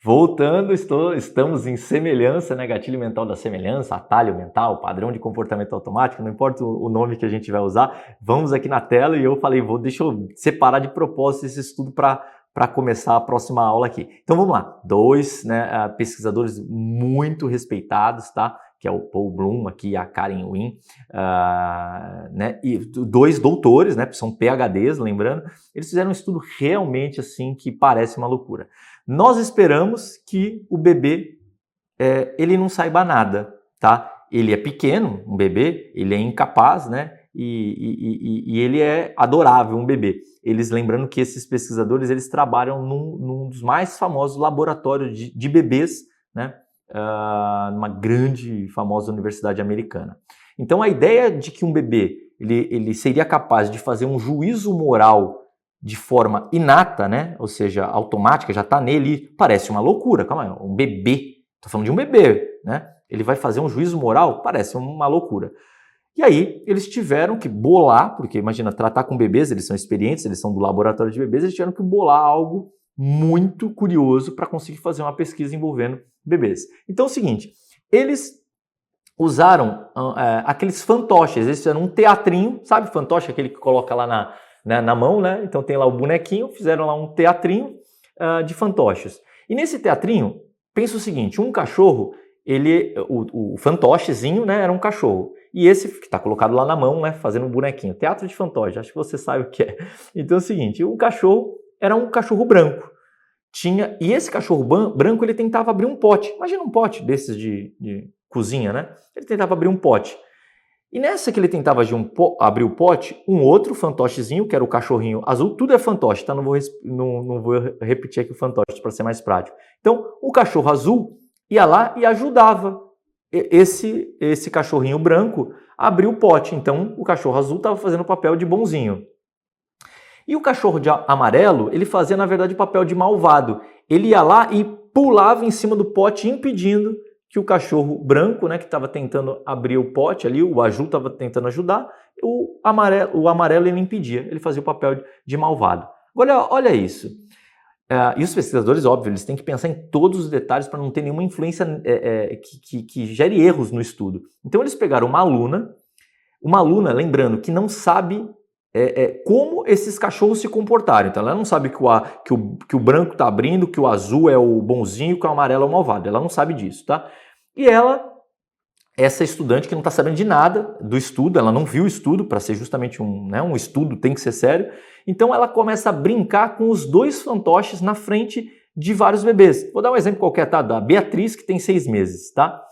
Voltando, estamos em semelhança, né? Gatilho mental da semelhança, atalho mental, padrão de comportamento automático, não importa o nome que a gente vai usar. Vamos aqui na tela e eu falei, deixa eu separar de propósito esse estudo para começar a próxima aula aqui. Então vamos lá, dois, né, pesquisadores muito respeitados, tá? Que é o Paul Bloom aqui e a Karen Wynn, né? E dois doutores, né? São PhDs, lembrando. Eles fizeram um estudo realmente assim que parece uma loucura. Nós esperamos que o bebê ele não saiba nada, tá? Ele é pequeno, um bebê, ele é incapaz, né? E ele é adorável, um bebê. Eles, lembrando que esses pesquisadores, eles trabalham num dos mais famosos laboratórios de bebês, né? Numa grande e famosa universidade americana. Então, a ideia de que um bebê ele seria capaz de fazer um juízo moral de forma inata, né? Ou seja, automática, já está nele, parece uma loucura. Calma aí, um bebê, estou falando de um bebê, né? Ele vai fazer um juízo moral? Parece uma loucura. E aí, eles tiveram que bolar, porque imagina, tratar com bebês, eles são experientes, eles são do laboratório de bebês, eles tiveram que bolar algo muito curioso para conseguir fazer uma pesquisa envolvendo bebês. Então é o seguinte, eles usaram aqueles fantoches, eles fizeram um teatrinho, sabe fantoche, aquele que coloca lá na mão, né? Então tem lá o bonequinho, fizeram lá um teatrinho de fantoches. E nesse teatrinho, pensa o seguinte, um cachorro, o fantochezinho, né, era um cachorro. E esse que está colocado lá na mão, né, fazendo um bonequinho. Teatro de fantoche, acho que você sabe o que é. Então é o seguinte, o cachorro era um cachorro branco. E esse cachorro branco, ele tentava abrir um pote. Imagina um pote desses de cozinha, né? Ele tentava abrir um pote. E nessa que ele tentava abrir o pote, um outro fantochezinho, que era o cachorrinho azul, tudo é fantoche, tá? Não vou repetir aqui o fantoche para ser mais prático. Então, o cachorro azul ia lá e ajudava esse cachorrinho branco a abrir o pote. Então, o cachorro azul estava fazendo o papel de bonzinho. E o cachorro amarelo, ele fazia, na verdade, o papel de malvado. Ele ia lá e pulava em cima do pote, impedindo que o cachorro branco, né, que estava tentando abrir o pote ali, o Aju estava tentando ajudar, o amarelo ele impedia, ele fazia o papel de malvado. Olha isso. E os pesquisadores, óbvio, eles têm que pensar em todos os detalhes para não ter nenhuma influência que gere erros no estudo. Então eles pegaram uma aluna, lembrando, que não sabe como esses cachorros se comportaram. Então ela não sabe que o branco está abrindo, que o azul é o bonzinho, que o amarelo é o malvado. Ela não sabe disso, tá? E essa estudante que não está sabendo de nada do estudo, ela não viu o estudo, para ser justamente um estudo tem que ser sério, então ela começa a brincar com os dois fantoches na frente de vários bebês. Vou dar um exemplo qualquer, tá? Da Beatriz, que tem 6 meses, tá?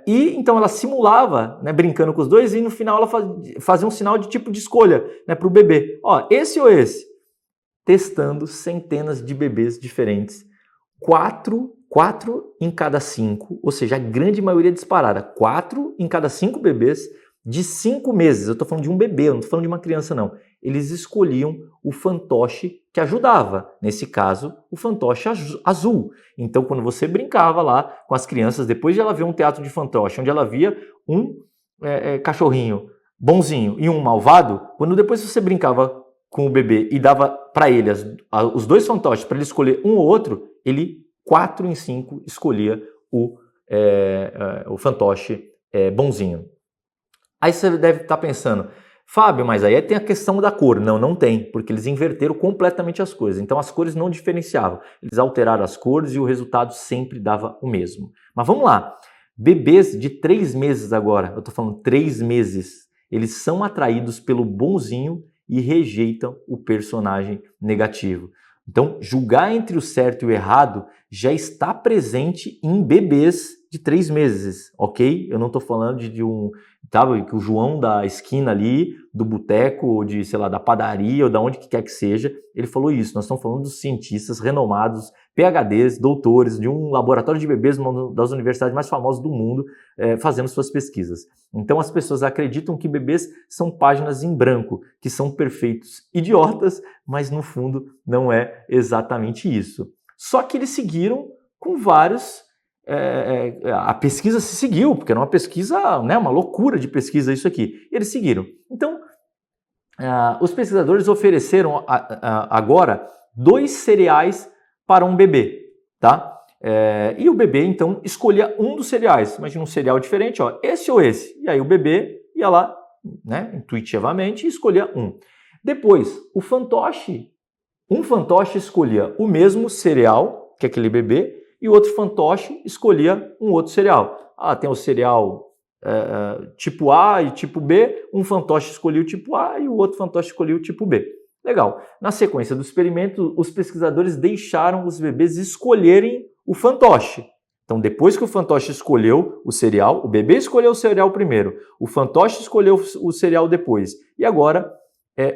E então ela simulava, né, brincando com os dois, e no final ela fazia um sinal de tipo de escolha, né, para o bebê. Ó, esse ou esse? Testando centenas de bebês diferentes. 4 em cada 5, ou seja, a grande maioria disparada. 4 em cada 5 bebês de 5 meses. Eu estou falando de um bebê, eu não estou falando de uma criança, não. Eles escolhiam o fantoche que ajudava. Nesse caso, o fantoche azul. Então, quando você brincava lá com as crianças, depois de ela ver um teatro de fantoche, onde ela via um cachorrinho bonzinho e um malvado, quando depois você brincava com o bebê e dava para ele os dois fantoches para ele escolher um ou outro, ele 4 em 5 escolhia o fantoche bonzinho. Aí você deve estar pensando, Fábio, mas aí tem a questão da cor. Não, não tem, porque eles inverteram completamente as cores. Então as cores não diferenciavam. Eles alteraram as cores e o resultado sempre dava o mesmo. Mas vamos lá. Bebês de 3 meses agora, eu estou falando 3 meses, eles são atraídos pelo bonzinho e rejeitam o personagem negativo. Então, julgar entre o certo e o errado já está presente em bebês de 3 meses, ok? Eu não estou falando de sabe, que o João da esquina ali, do boteco, ou de, sei lá, da padaria, ou da onde quer que seja, ele falou isso. Nós estamos falando dos cientistas renomados, PhDs, doutores, de um laboratório de bebês, uma das universidades mais famosas do mundo, fazendo suas pesquisas. Então as pessoas acreditam que bebês são páginas em branco, que são perfeitos idiotas, mas no fundo não é exatamente isso. Só que eles seguiram com vários... a pesquisa se seguiu, porque era uma pesquisa, né, uma loucura de pesquisa isso aqui. Eles seguiram. Então, os pesquisadores ofereceram agora 2 cereais para um bebê. tá? E o bebê, então, escolhia um dos cereais. Imagina um cereal diferente, ó, esse ou esse. E aí o bebê ia lá, né, intuitivamente, e escolhia um. Depois, um fantoche escolhia o mesmo cereal que aquele bebê e o outro fantoche escolhia um outro cereal. Tem o cereal tipo A e tipo B, um fantoche escolhia o tipo A e o outro fantoche escolhia o tipo B. Legal. Na sequência do experimento, os pesquisadores deixaram os bebês escolherem o fantoche. Então, depois que o fantoche escolheu o cereal, o bebê escolheu o cereal primeiro, o fantoche escolheu o cereal depois. E agora,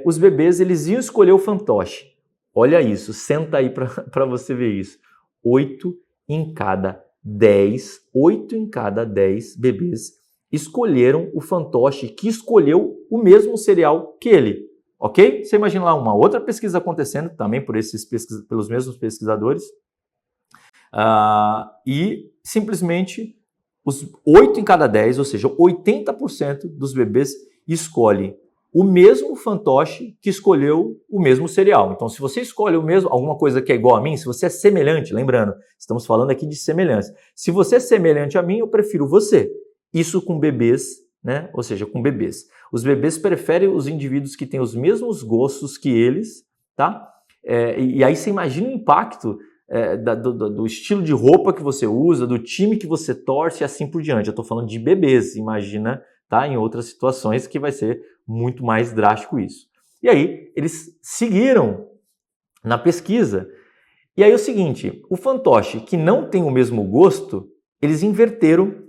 os bebês eles iam escolher o fantoche. Olha isso, senta aí para você ver isso. 8 em cada 10 bebês escolheram o fantoche que escolheu o mesmo cereal que ele. Ok? Você imagina lá uma outra pesquisa acontecendo, também pelos mesmos pesquisadores, e simplesmente os 8 em cada 10, ou seja, 80% dos bebês escolhem o mesmo fantoche que escolheu o mesmo cereal. Então, se você escolhe alguma coisa que é igual a mim, se você é semelhante, lembrando, estamos falando aqui de semelhança. Se você é semelhante a mim, eu prefiro você. Isso com bebês, né? Ou seja, com bebês. Os bebês preferem os indivíduos que têm os mesmos gostos que eles, tá? E aí você imagina o impacto do estilo de roupa que você usa, do time que você torce e assim por diante. Eu estou falando de bebês, imagina, tá? Em outras situações que vai ser muito mais drástico isso. E aí eles seguiram na pesquisa. E aí é o seguinte, o fantoche que não tem o mesmo gosto, eles inverteram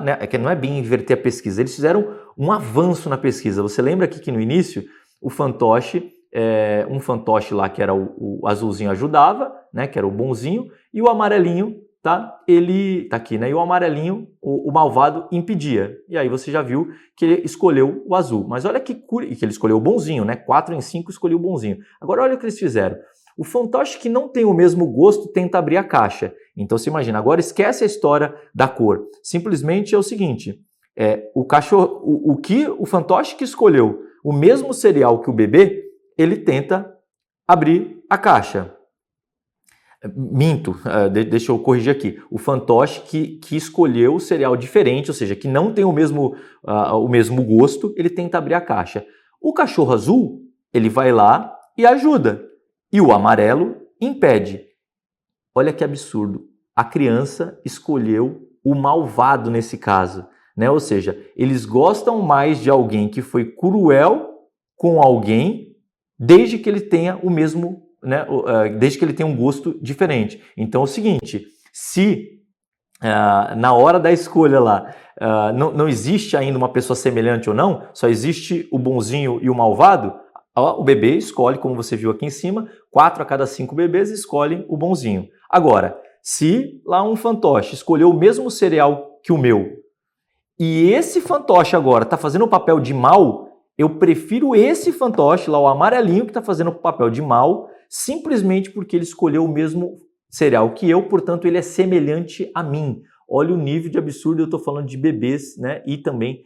né, que não é bem inverter a pesquisa, eles fizeram um avanço na pesquisa. Você lembra aqui que no início o fantoche, um fantoche lá que era o azulzinho ajudava, né, que era o bonzinho, e o amarelinho, tá? Ele tá aqui, né? E o amarelinho, o malvado, impedia. E aí você já viu que ele escolheu o azul. Mas olha que ele escolheu o bonzinho, né? 4 em 5 escolheu o bonzinho. Agora olha o que eles fizeram. O fantoche que não tem o mesmo gosto tenta abrir a caixa. Então você imagina, agora esquece a história da cor. Simplesmente é o seguinte, o fantoche que escolheu o mesmo cereal que o bebê, ele tenta abrir a caixa. Minto, deixa eu corrigir aqui. O fantoche que escolheu o cereal diferente, ou seja, que não tem o mesmo gosto, ele tenta abrir a caixa. O cachorro azul, ele vai lá e ajuda. E o amarelo impede. Olha que absurdo. A criança escolheu o malvado nesse caso, né? Ou seja, eles gostam mais de alguém que foi cruel com alguém desde que ele tenha o mesmo, né? Desde que ele tenha um gosto diferente. Então é o seguinte, se na hora da escolha lá não existe ainda uma pessoa semelhante ou não, só existe o bonzinho e o malvado, o bebê escolhe, como você viu aqui em cima, 4 a cada 5 bebês escolhem o bonzinho. Agora, se lá um fantoche escolheu o mesmo cereal que o meu, e esse fantoche agora está fazendo o papel de mal, eu prefiro esse fantoche, lá o amarelinho, que está fazendo o papel de mal, simplesmente porque ele escolheu o mesmo cereal que eu, portanto ele é semelhante a mim. Olha o nível de absurdo, eu estou falando de bebês, né, e também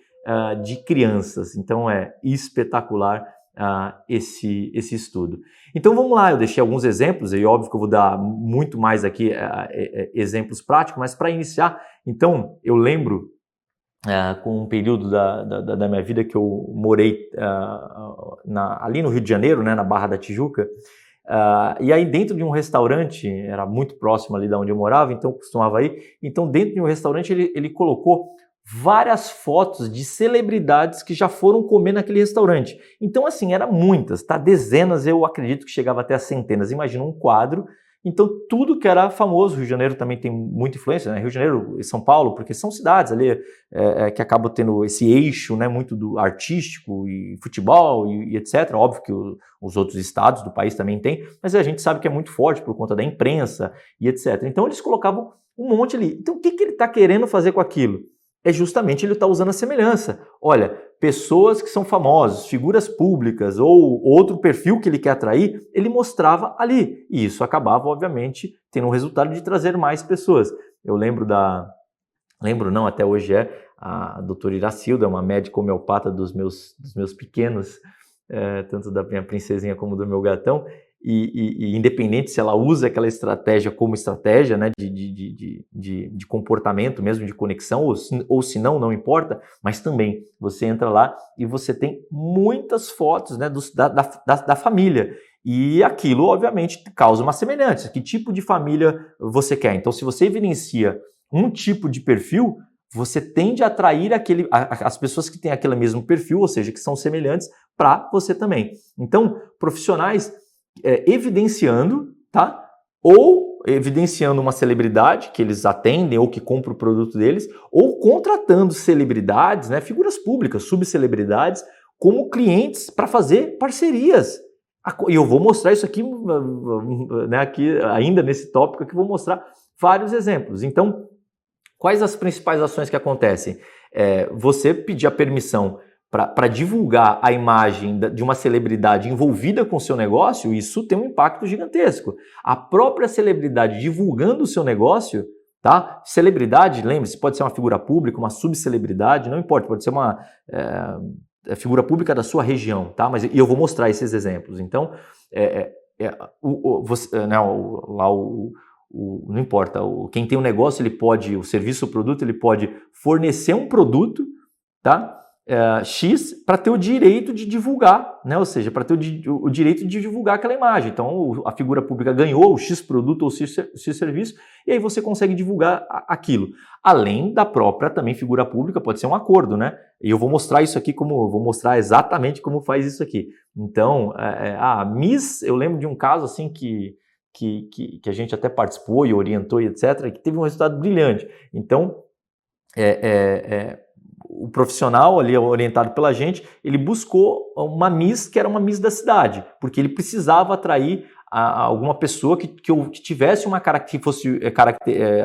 de crianças. Então é espetacular esse estudo. Então vamos lá, eu deixei alguns exemplos, e óbvio que eu vou dar muito mais aqui exemplos práticos, mas para iniciar, então eu lembro com um período da minha vida que eu morei ali no Rio de Janeiro, né, na Barra da Tijuca, e aí dentro de um restaurante, era muito próximo ali de onde eu morava, então eu costumava ir, então dentro de um restaurante ele colocou várias fotos de celebridades que já foram comer naquele restaurante. Então, assim, eram muitas, tá? Dezenas, eu acredito que chegava até a centenas. Imagina um quadro. Então, tudo que era famoso, Rio de Janeiro também tem muita influência, né? Rio de Janeiro e São Paulo, porque são cidades ali que acabam tendo esse eixo, né, muito do artístico e futebol e etc. Óbvio que os outros estados do país também têm, mas a gente sabe que é muito forte por conta da imprensa e etc. Então, eles colocavam um monte ali. Então, o que ele está querendo fazer com aquilo? É justamente ele está usando a semelhança. Olha, pessoas que são famosas, figuras públicas ou outro perfil que ele quer atrair, ele mostrava ali. E isso acabava, obviamente, tendo um resultado de trazer mais pessoas. Eu lembro não, até hoje a doutora Iracilda, uma médica homeopata dos meus pequenos, tanto da minha princesinha como do meu gatão, e independente se ela usa aquela estratégia como estratégia, né, de comportamento mesmo, de conexão, ou se não, não importa, mas também você entra lá e você tem muitas fotos, né, da família. E aquilo, obviamente, causa uma semelhança. Que tipo de família você quer? Então, se você evidencia um tipo de perfil, você tende a atrair as pessoas que têm aquele mesmo perfil, ou seja, que são semelhantes, para você também. Então, profissionais evidenciando, tá? Ou evidenciando uma celebridade que eles atendem ou que compra o produto deles, ou contratando celebridades, né, figuras públicas, subcelebridades, como clientes para fazer parcerias. E eu vou mostrar isso aqui, né, aqui ainda nesse tópico aqui, vou mostrar vários exemplos. Então, quais as principais ações que acontecem? Você pedir a permissão para divulgar a imagem de uma celebridade envolvida com o seu negócio, isso tem um impacto gigantesco. A própria celebridade divulgando o seu negócio, tá? Celebridade, lembre-se, pode ser uma figura pública, uma subcelebridade, não importa, pode ser uma figura pública da sua região, tá? Mas e eu vou mostrar esses exemplos. Então, não importa, quem tem um negócio, ele pode, o serviço ou produto, ele pode fornecer um produto, tá? X para ter o direito de divulgar, né? Ou seja, para ter o direito de divulgar aquela imagem. Então, a figura pública ganhou o X produto ou X serviço, e aí você consegue divulgar aquilo. Além da própria também figura pública, pode ser um acordo, né? E eu vou mostrar isso aqui, vou mostrar exatamente como faz isso aqui. Então, a Miss, eu lembro de um caso assim que a gente até participou e orientou e etc., que teve um resultado brilhante. Então, o profissional ali orientado pela gente, ele buscou uma Miss que era uma Miss da cidade, porque ele precisava atrair alguma pessoa que tivesse uma a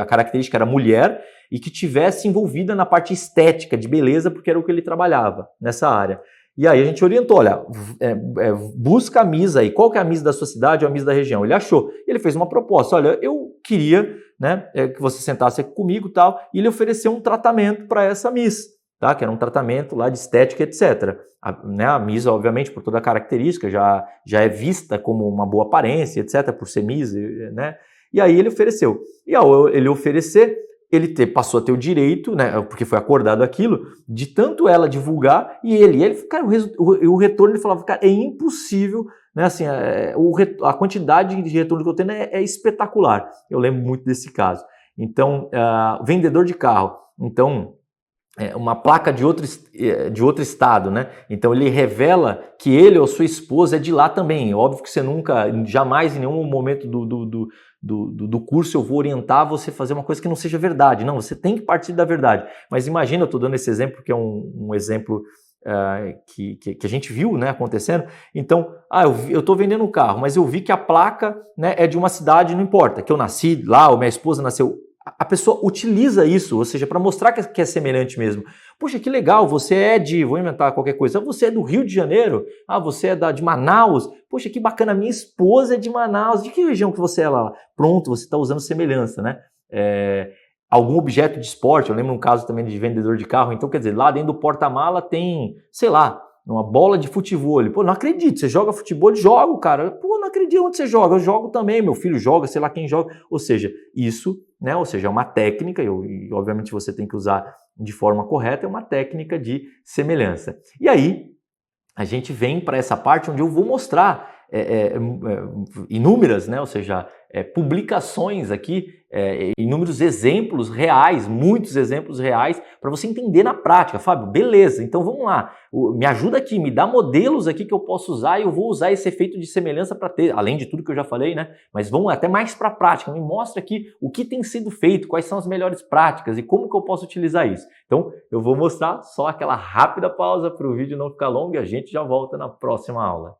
característica era mulher e que tivesse envolvida na parte estética, de beleza, porque era o que ele trabalhava nessa área. E aí a gente orientou, olha, busca a Miss aí, qual que é a Miss da sua cidade ou a Miss da região? Ele achou, ele fez uma proposta, olha, eu queria, né, que você sentasse aqui comigo e tal, e ele ofereceu um tratamento para essa Miss, tá? Que era um tratamento lá de estética, etc. A Miss, obviamente, por toda a característica, já é vista como uma boa aparência, etc., por ser Miss, né? E aí ele ofereceu. E ao ele oferecer, ele passou a ter o direito, né, porque foi acordado aquilo, de tanto ela divulgar e ele, cara, o retorno, ele falava, cara, é impossível, né, assim, a quantidade de retorno que eu tenho é espetacular. Eu lembro muito desse caso. Então, vendedor de carro, então, uma placa de outro estado, né? Então ele revela que ele ou sua esposa é de lá também. Óbvio que você nunca, jamais em nenhum momento do curso eu vou orientar você a fazer uma coisa que não seja verdade. Não, você tem que partir da verdade. Mas imagina, eu estou dando esse exemplo porque é um exemplo que a gente viu, né, acontecendo. Então, eu estou vendendo um carro, mas eu vi que a placa, né, é de uma cidade, não importa, que eu nasci lá ou minha esposa nasceu. A pessoa utiliza isso, ou seja, para mostrar que é semelhante mesmo. Poxa, que legal, você vou inventar qualquer coisa, você é do Rio de Janeiro? Você é de Manaus? Poxa, que bacana, minha esposa é de Manaus. De que região que você é lá? Pronto, você está usando semelhança, né? Algum objeto de esporte, eu lembro um caso também de vendedor de carro, então quer dizer, lá dentro do porta-mala tem, sei lá, uma bola de futebol. Pô, não acredito, você joga futebol? Jogo, cara. Pô, não acredito onde você joga. Eu jogo também, meu filho joga, sei lá quem joga. Ou seja, isso, né? Ou seja, é uma técnica, e obviamente você tem que usar de forma correta, é uma técnica de semelhança. E aí, a gente vem para essa parte onde eu vou mostrar inúmeras, né? Ou seja, publicações aqui, inúmeros exemplos reais, muitos exemplos reais, para você entender na prática. Fábio, beleza, então vamos lá, me ajuda aqui, me dá modelos aqui que eu posso usar e eu vou usar esse efeito de semelhança para ter, além de tudo que eu já falei, né? Mas vamos até mais para a prática, me mostra aqui o que tem sido feito, quais são as melhores práticas e como que eu posso utilizar isso. Então, eu vou mostrar só aquela rápida pausa para o vídeo não ficar longo e a gente já volta na próxima aula.